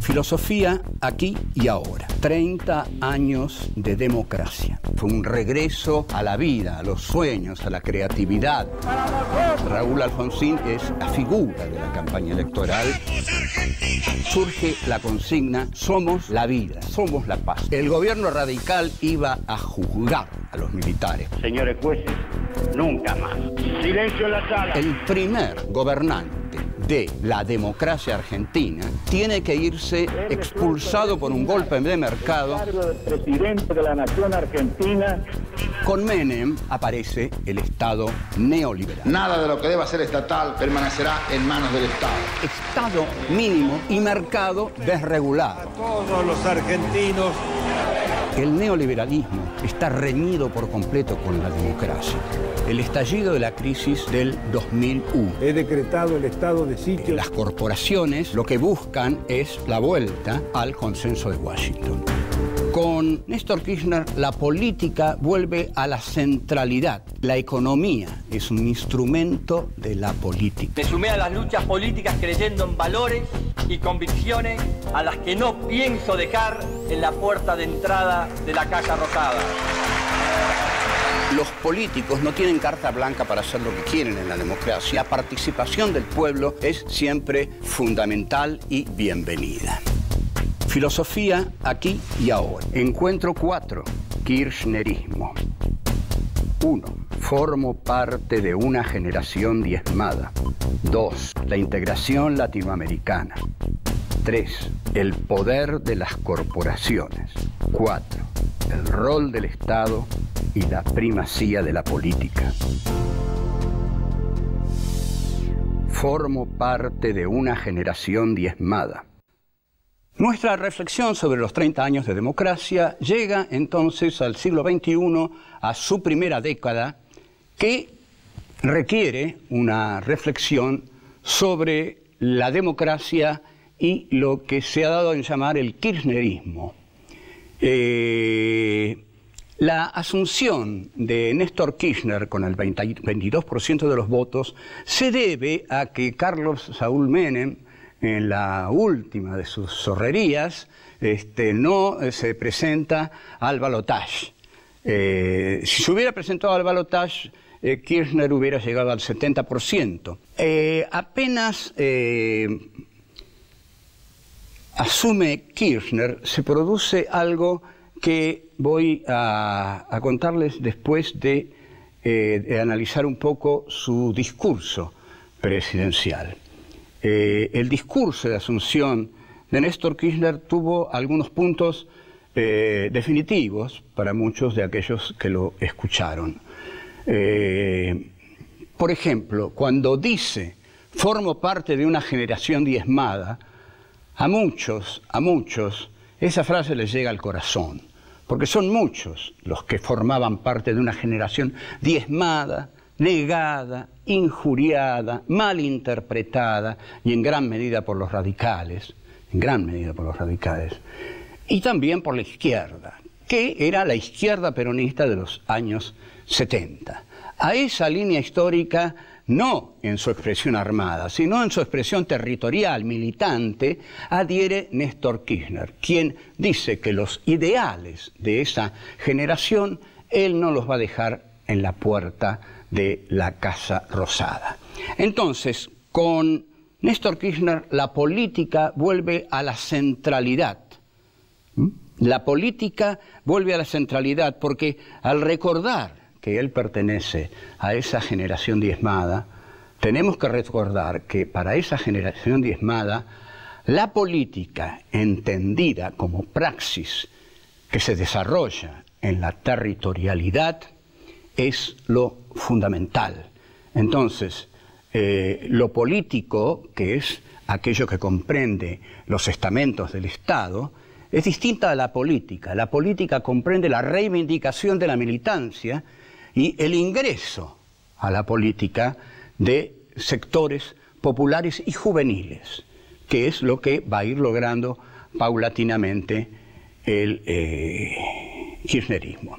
Filosofía aquí y ahora. 30 años de democracia. Fue un regreso a la vida, a los sueños, a la creatividad. Raúl Alfonsín es la figura de la campaña electoral. Surge la consigna: somos la vida, somos la paz. El gobierno radical iba a juzgar a los militares. Señores jueces, nunca más. Silencio en la sala. El primer gobernante de la democracia argentina tiene que irse expulsado por un golpe de mercado. El presidente de la nación argentina. Con Menem aparece el Estado neoliberal. Nada de lo que deba ser estatal permanecerá en manos del Estado. Estado mínimo y mercado desregulado. Todos los argentinos. El neoliberalismo está reñido por completo con la democracia. El estallido de la crisis del 2001. He decretado el estado de sitio. Las corporaciones lo que buscan es la vuelta al consenso de Washington. Con Néstor Kirchner, la política vuelve a la centralidad. La economía es un instrumento de la política. Me sumé a las luchas políticas creyendo en valores y convicciones a las que no pienso dejar en la puerta de entrada de la Casa Rosada. Los políticos no tienen carta blanca para hacer lo que quieren en la democracia. La participación del pueblo es siempre fundamental y bienvenida. Filosofía aquí y ahora. Encuentro 4. Kirchnerismo. 1. Formo parte de una generación diezmada. 2. La integración latinoamericana. 3. El poder de las corporaciones. 4. El rol del Estado y la primacía de la política. Formo parte de una generación diezmada. Nuestra reflexión sobre los 30 años de democracia llega entonces al siglo XXI, a su primera década, que requiere una reflexión sobre la democracia y lo que se ha dado en llamar el kirchnerismo. La asunción de Néstor Kirchner con el 22% de los votos se debe a que Carlos Saúl Menem, en la última de sus zorrerías, no se presenta al balotaje. Si se hubiera presentado al balotaje, Kirchner hubiera llegado al 70%. Apenas asume Kirchner, se produce algo que voy a contarles después de analizar un poco su discurso presidencial. El discurso de asunción de Néstor Kirchner tuvo algunos puntos definitivos para muchos de aquellos que lo escucharon. Por ejemplo, cuando dice formo parte de una generación diezmada, a muchos, esa frase les llega al corazón, porque son muchos los que formaban parte de una generación diezmada, negada, injuriada, malinterpretada y en gran medida por los radicales, y también por la izquierda, que era la izquierda peronista de los años 70. A esa línea histórica, no en su expresión armada, sino en su expresión territorial, militante, adhiere Néstor Kirchner, quien dice que los ideales de esa generación él no los va a dejar en la puerta de la Casa Rosada. Entonces, con Néstor Kirchner, la política vuelve a la centralidad. La política vuelve a la centralidad porque al recordar que él pertenece a esa generación diezmada, tenemos que recordar que para esa generación diezmada, la política entendida como praxis que se desarrolla en la territorialidad es lo fundamental. Entonces, lo político, que es aquello que comprende los estamentos del Estado, es distinta a la política. La política comprende la reivindicación de la militancia y el ingreso a la política de sectores populares y juveniles, que es lo que va a ir logrando paulatinamente el kirchnerismo.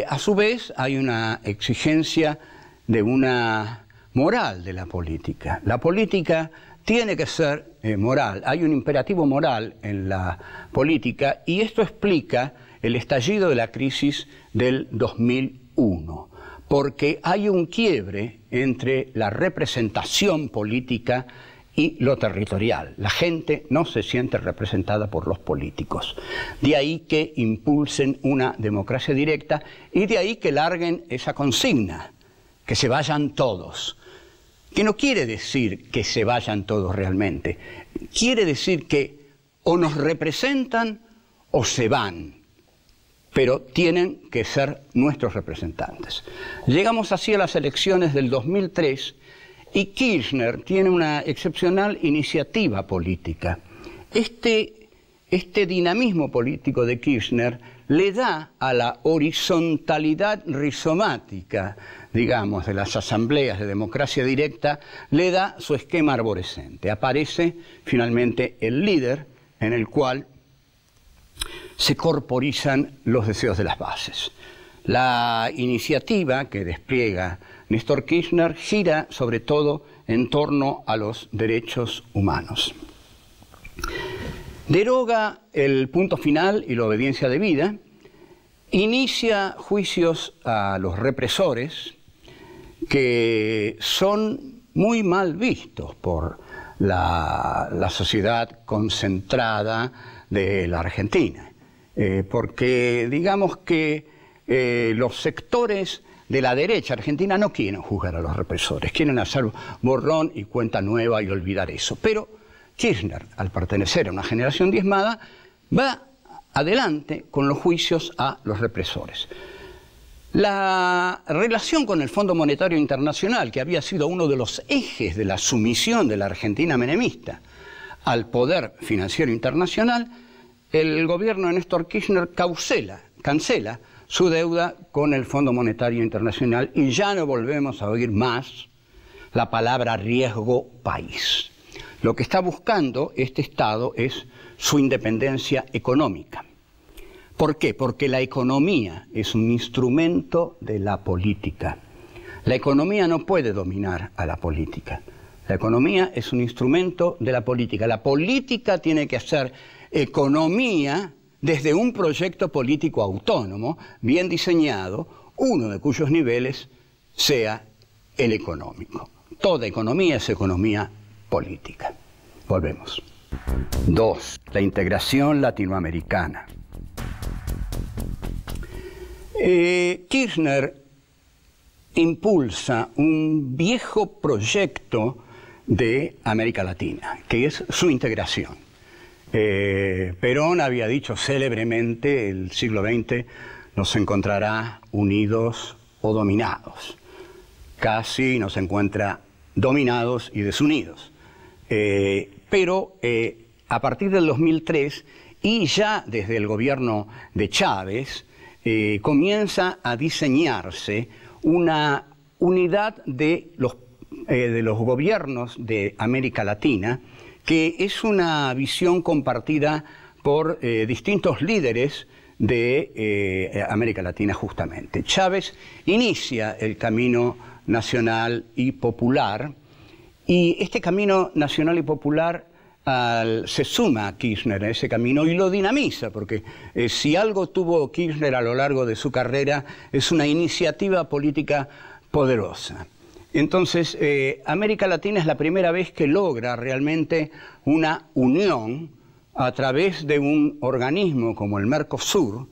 A su vez, hay una exigencia de una moral de la política. La política tiene que ser moral. Hay un imperativo moral en la política y esto explica el estallido de la crisis del 2001, porque hay un quiebre entre la representación política y lo territorial. La gente no se siente representada por los políticos. De ahí que impulsen una democracia directa y de ahí que larguen esa consigna, que se vayan todos. Que no quiere decir que se vayan todos realmente. Quiere decir que o nos representan o se van, pero tienen que ser nuestros representantes. Llegamos así a las elecciones del 2003 y Kirchner tiene una excepcional iniciativa política. Este dinamismo político de Kirchner le da a la horizontalidad rizomática, digamos, de las asambleas de democracia directa, le da su esquema arborescente. Aparece finalmente el líder en el cual se corporizan los deseos de las bases. La iniciativa que despliega Néstor Kirchner gira sobre todo en torno a los derechos humanos. Deroga el punto final y la obediencia debida, inicia juicios a los represores que son muy mal vistos por la sociedad concentrada de la Argentina, porque digamos que los sectores de la derecha argentina no quieren juzgar a los represores, quieren hacer borrón y cuenta nueva y olvidar eso. Pero Kirchner, al pertenecer a una generación diezmada, va adelante con los juicios a los represores. La relación con el Fondo Monetario Internacional, que había sido uno de los ejes de la sumisión de la Argentina menemista al poder financiero internacional, el gobierno de Néstor Kirchner cancela su deuda con el Fondo Monetario Internacional y ya no volvemos a oír más la palabra riesgo país. Lo que está buscando este Estado es su independencia económica. ¿Por qué? Porque la economía es un instrumento de la política. La economía no puede dominar a la política. La economía es un instrumento de la política. La política tiene que hacer economía desde un proyecto político autónomo, bien diseñado, uno de cuyos niveles sea el económico. Toda economía es economía política. Volvemos. 2. La integración latinoamericana. Kirchner impulsa un viejo proyecto de América Latina, que es su integración. Perón había dicho célebremente, el siglo XX nos encontrará unidos o dominados. Casi nos encuentra dominados y desunidos. Pero a partir del 2003 y ya desde el gobierno de Chávez comienza a diseñarse una unidad de los gobiernos de América Latina, que es una visión compartida por distintos líderes de América Latina justamente. Chávez inicia el camino nacional y popular, y este camino nacional y popular se suma a Kirchner en ese camino y lo dinamiza, porque si algo tuvo Kirchner a lo largo de su carrera es una iniciativa política poderosa. Entonces, América Latina es la primera vez que logra realmente una unión a través de un organismo como el Mercosur,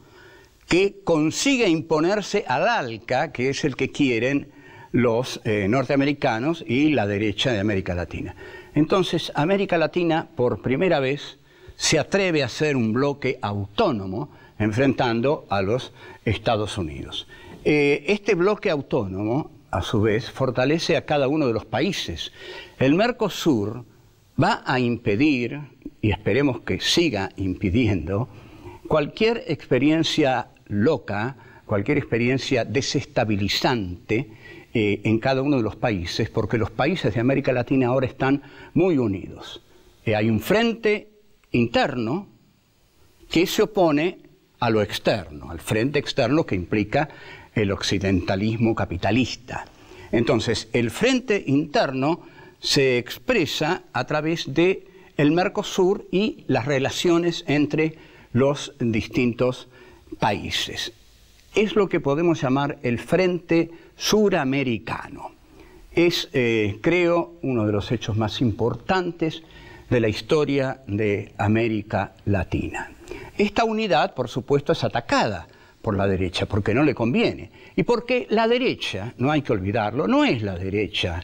que consigue imponerse al ALCA, que es el que quieren los norteamericanos y la derecha de América Latina. Entonces, América Latina, por primera vez, se atreve a ser un bloque autónomo enfrentando a los Estados Unidos. Este bloque autónomo, a su vez, fortalece a cada uno de los países. El Mercosur va a impedir, y esperemos que siga impidiendo, cualquier experiencia loca, cualquier experiencia desestabilizante en cada uno de los países, porque los países de América Latina ahora están muy unidos. Hay un frente interno que se opone a lo externo, al frente externo que implica el occidentalismo capitalista. Entonces, el frente interno se expresa a través de el Mercosur y las relaciones entre los distintos países. Es lo que podemos llamar el Frente Suramericano. Es, creo, uno de los hechos más importantes de la historia de América Latina. Esta unidad, por supuesto, es atacada por la derecha, porque no le conviene. Y porque la derecha, no hay que olvidarlo, no es la derecha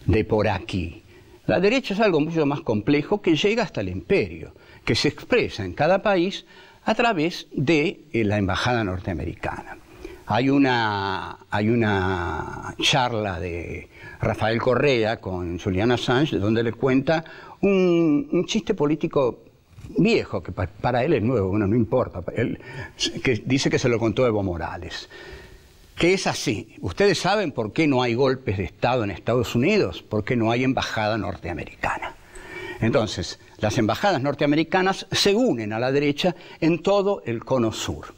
de por aquí. La derecha es algo mucho más complejo que llega hasta el imperio, que se expresa en cada país a través de la embajada norteamericana. Hay una charla de Rafael Correa con Julian Assange donde le cuenta un chiste político viejo, que para él es nuevo, bueno, no importa, él, que dice que se lo contó Evo Morales, que es así. ¿Ustedes saben por qué no hay golpes de Estado en Estados Unidos? Porque no hay embajada norteamericana. Entonces, las embajadas norteamericanas se unen a la derecha en todo el cono sur.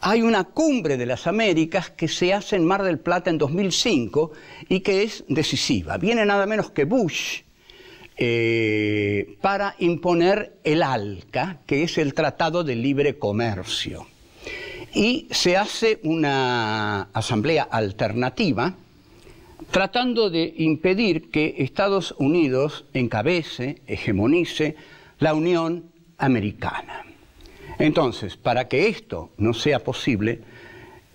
Hay una cumbre de las Américas que se hace en Mar del Plata en 2005 y que es decisiva. Viene nada menos que Bush para imponer el ALCA, que es el Tratado de Libre Comercio. Y se hace una asamblea alternativa tratando de impedir que Estados Unidos encabece, hegemonice la Unión Americana. Entonces, para que esto no sea posible,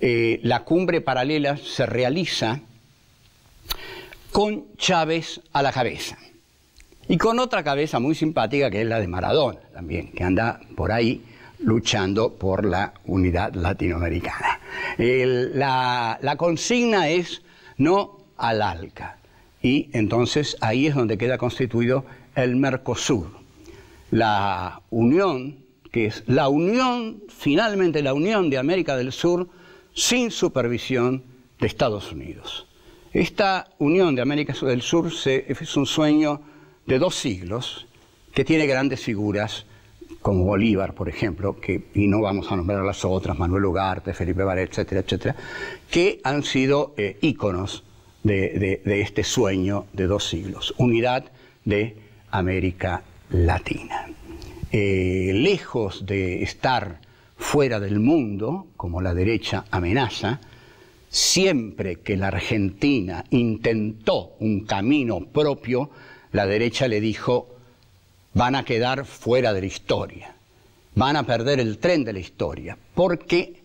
la cumbre paralela se realiza con Chávez a la cabeza. Y con otra cabeza muy simpática que es la de Maradona también, que anda por ahí luchando por la unidad latinoamericana. La consigna es no al ALCA. Y entonces ahí es donde queda constituido el Mercosur. La unión, que es la unión, finalmente la unión de América del Sur sin supervisión de Estados Unidos. Esta unión de América del Sur es un sueño de 2 siglos que tiene grandes figuras como Bolívar, por ejemplo, y no vamos a nombrar a las otras, Manuel Ugarte, Felipe Varela, etcétera, etcétera, que han sido íconos de este sueño de 2 siglos, unidad de América Latina. Lejos de estar fuera del mundo, como la derecha amenaza, siempre que la Argentina intentó un camino propio, la derecha le dijo: van a quedar fuera de la historia, van a perder el tren de la historia, porque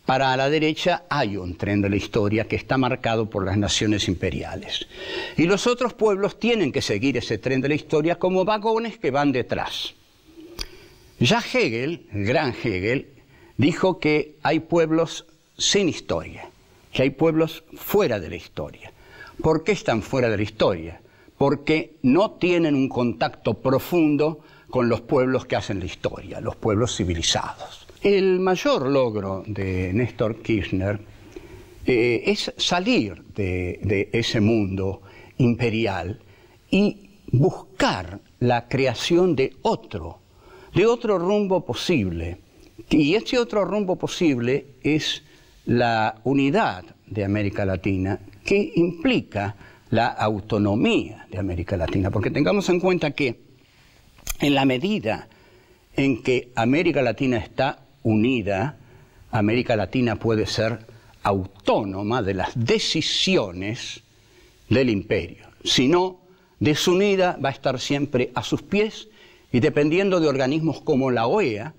para la derecha hay un tren de la historia que está marcado por las naciones imperiales. Y los otros pueblos tienen que seguir ese tren de la historia como vagones que van detrás. Ya Hegel, el gran Hegel, dijo que hay pueblos sin historia, que hay pueblos fuera de la historia. ¿Por qué están fuera de la historia? Porque no tienen un contacto profundo con los pueblos que hacen la historia, los pueblos civilizados. El mayor logro de Néstor Kirchner es salir de ese mundo imperial y buscar la creación de otro rumbo posible. Y ese otro rumbo posible es la unidad de América Latina, que implica la autonomía de América Latina, porque tengamos en cuenta que en la medida en que América Latina está unida, América Latina puede ser autónoma de las decisiones del imperio. Si no, desunida, va a estar siempre a sus pies y dependiendo de organismos como la OEA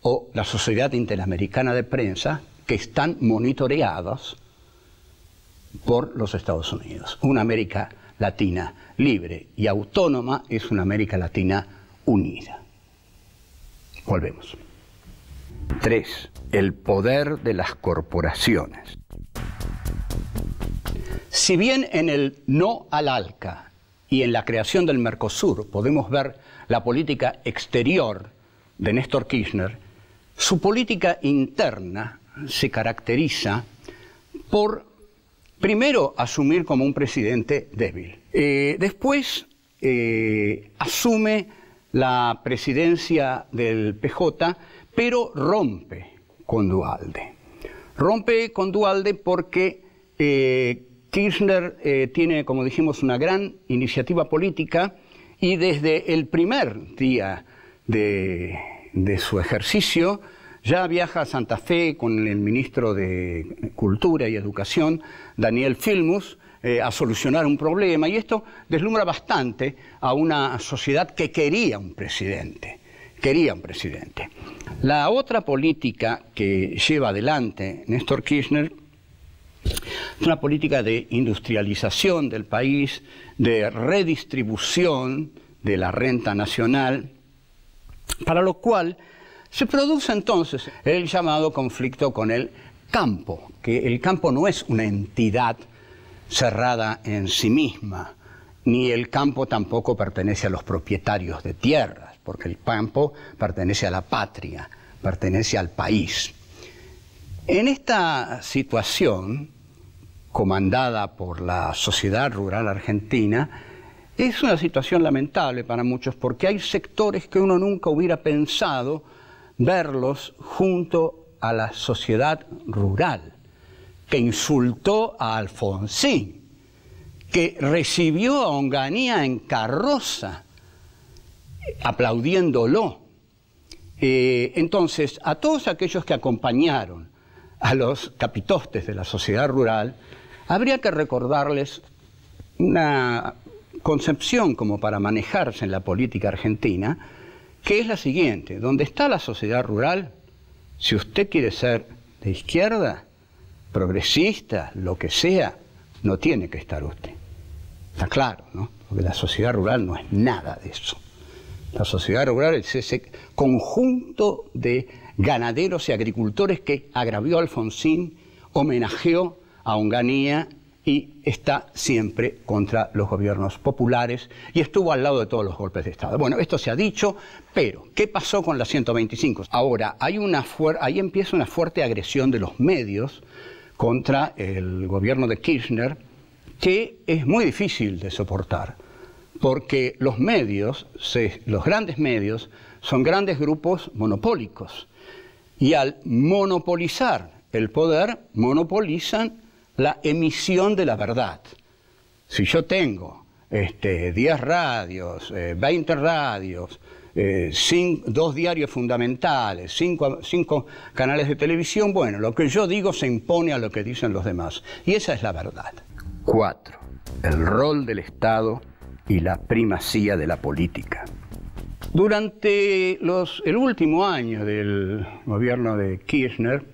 o la Sociedad Interamericana de Prensa, que están monitoreados por los Estados Unidos. Una América Latina libre y autónoma es una América Latina unida. Volvemos. 3. El poder de las corporaciones. Si bien en el no al ALCA y en la creación del Mercosur podemos ver la política exterior de Néstor Kirchner, su política interna se caracteriza por, primero, asumir como un presidente débil. Después asume la presidencia del PJ, pero rompe con Duhalde. Rompe con Duhalde porque Kirchner tiene, como dijimos, una gran iniciativa política y desde el primer día de su ejercicio ya viaja a Santa Fe con el ministro de Cultura y Educación, Daniel Filmus, a solucionar un problema, y esto deslumbra bastante a una sociedad que quería un presidente. La otra política que lleva adelante Néstor Kirchner es una política de industrialización del país, de redistribución de la renta nacional, para lo cual se produce entonces el llamado conflicto con el campo, que el campo no es una entidad cerrada en sí misma, ni el campo tampoco pertenece a los propietarios de tierras, porque el campo pertenece a la patria, pertenece al país. En esta situación, comandada por la sociedad rural argentina, es una situación lamentable para muchos, porque hay sectores que uno nunca hubiera pensado verlos junto a la sociedad rural, que insultó a Alfonsín, que recibió a Onganía en carroza, aplaudiéndolo. Entonces, a todos aquellos que acompañaron a los capitostes de la sociedad rural, habría que recordarles una concepción como para manejarse en la política argentina, que es la siguiente: donde está la sociedad rural, si usted quiere ser de izquierda, progresista, lo que sea, no tiene que estar usted. Está claro, ¿no? Porque la sociedad rural no es nada de eso. La sociedad rural es ese conjunto de ganaderos y agricultores que agravió a Alfonsín, homenajeó a Onganía y está siempre contra los gobiernos populares y estuvo al lado de todos los golpes de Estado. Bueno, esto se ha dicho, pero ¿qué pasó con la 125? Ahora, ahí empieza una fuerte agresión de los medios contra el gobierno de Kirchner, que es muy difícil de soportar, porque los medios, los grandes medios, son grandes grupos monopólicos, y al monopolizar el poder, monopolizan la emisión de la verdad. Si yo tengo 10 radios, 20 radios, 2 diarios fundamentales, 5 canales de televisión, bueno, lo que yo digo se impone a lo que dicen los demás. Y esa es la verdad. 4. El rol del Estado y la primacía de la política. Durante el último año del gobierno de Kirchner,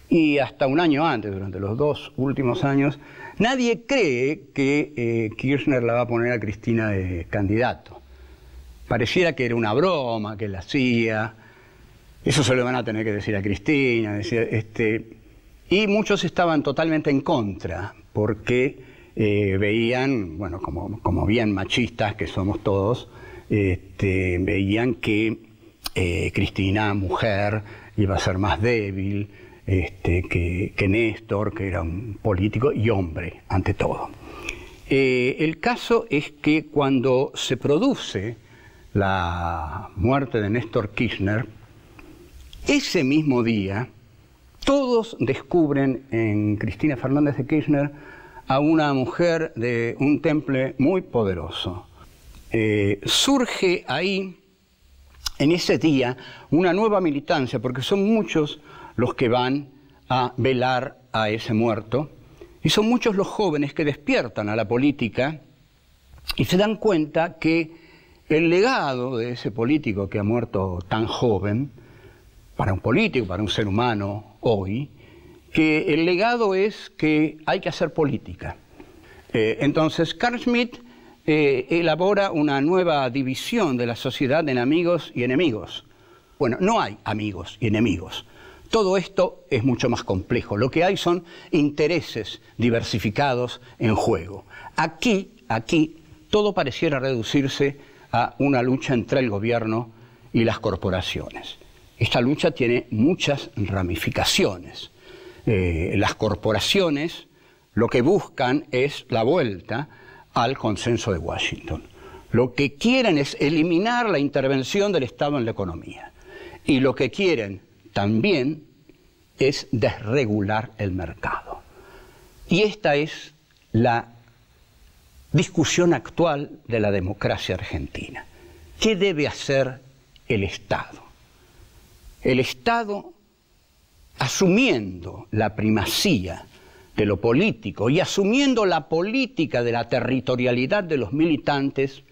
y hasta un año antes, durante los 2 últimos años, nadie cree que Kirchner la va a poner a Cristina de candidato. Pareciera que era una broma que la hacía, eso se lo van a tener que decir a Cristina, y muchos estaban totalmente en contra, porque veían, bueno, como bien machistas que somos todos, veían que Cristina, mujer, iba a ser más débil, que Néstor, que era un político y hombre, ante todo. El caso es que cuando se produce la muerte de Néstor Kirchner, ese mismo día, todos descubren en Cristina Fernández de Kirchner a una mujer de un temple muy poderoso. Surge ahí, en ese día, una nueva militancia, porque son muchos los que van a velar a ese muerto, y son muchos los jóvenes que despiertan a la política y se dan cuenta que el legado de ese político que ha muerto tan joven, para un político, para un ser humano hoy, que el legado es que hay que hacer política. Entonces Carl Schmitt elabora una nueva división de la sociedad en amigos y enemigos. Bueno, no hay amigos y enemigos. Todo esto es mucho más complejo. Lo que hay son intereses diversificados en juego. Aquí, todo pareciera reducirse a una lucha entre el gobierno y las corporaciones. Esta lucha tiene muchas ramificaciones. Las corporaciones lo que buscan es la vuelta al consenso de Washington. Lo que quieren es eliminar la intervención del Estado en la economía. Y lo que quieren también es desregular el mercado. Y esta es la discusión actual de la democracia argentina. ¿Qué debe hacer el Estado? El Estado, asumiendo la primacía de lo político y asumiendo la política de la territorialidad de los militantes,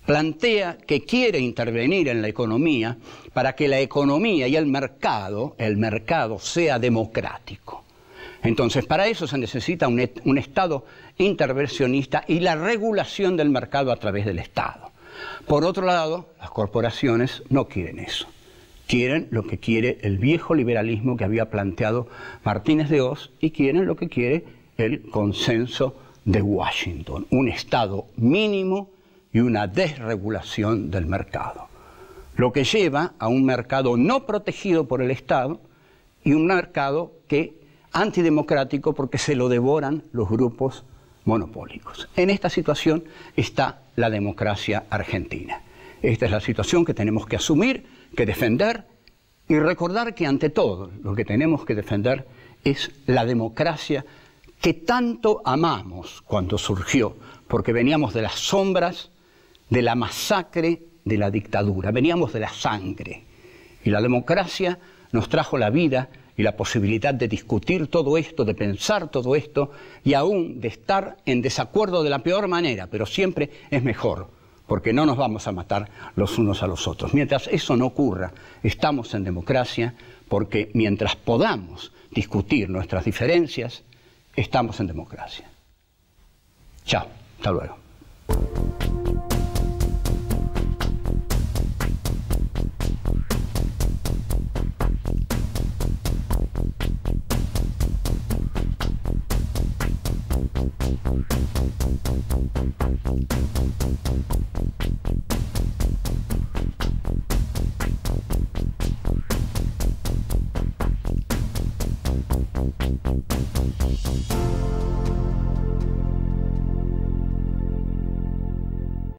plantea que quiere intervenir en la economía para que la economía y el mercado sea democrático. Entonces, para eso se necesita un Estado intervencionista y la regulación del mercado a través del Estado. Por otro lado, las corporaciones no quieren eso. Quieren lo que quiere el viejo liberalismo que había planteado Martínez de Hoz y quieren lo que quiere el consenso de Washington. Un Estado mínimo y una desregulación del mercado. Lo que lleva a un mercado no protegido por el Estado y un mercado antidemocrático porque se lo devoran los grupos monopólicos. En esta situación está la democracia argentina. Esta es la situación que tenemos que asumir, que defender y recordar que ante todo lo que tenemos que defender es la democracia que tanto amamos cuando surgió, porque veníamos de las sombras, de la masacre, de la dictadura, veníamos de la sangre. Y la democracia nos trajo la vida y la posibilidad de discutir todo esto, de pensar todo esto y aún de estar en desacuerdo de la peor manera, pero siempre es mejor, porque no nos vamos a matar los unos a los otros. Mientras eso no ocurra, estamos en democracia, porque mientras podamos discutir nuestras diferencias, estamos en democracia. Chao, hasta luego.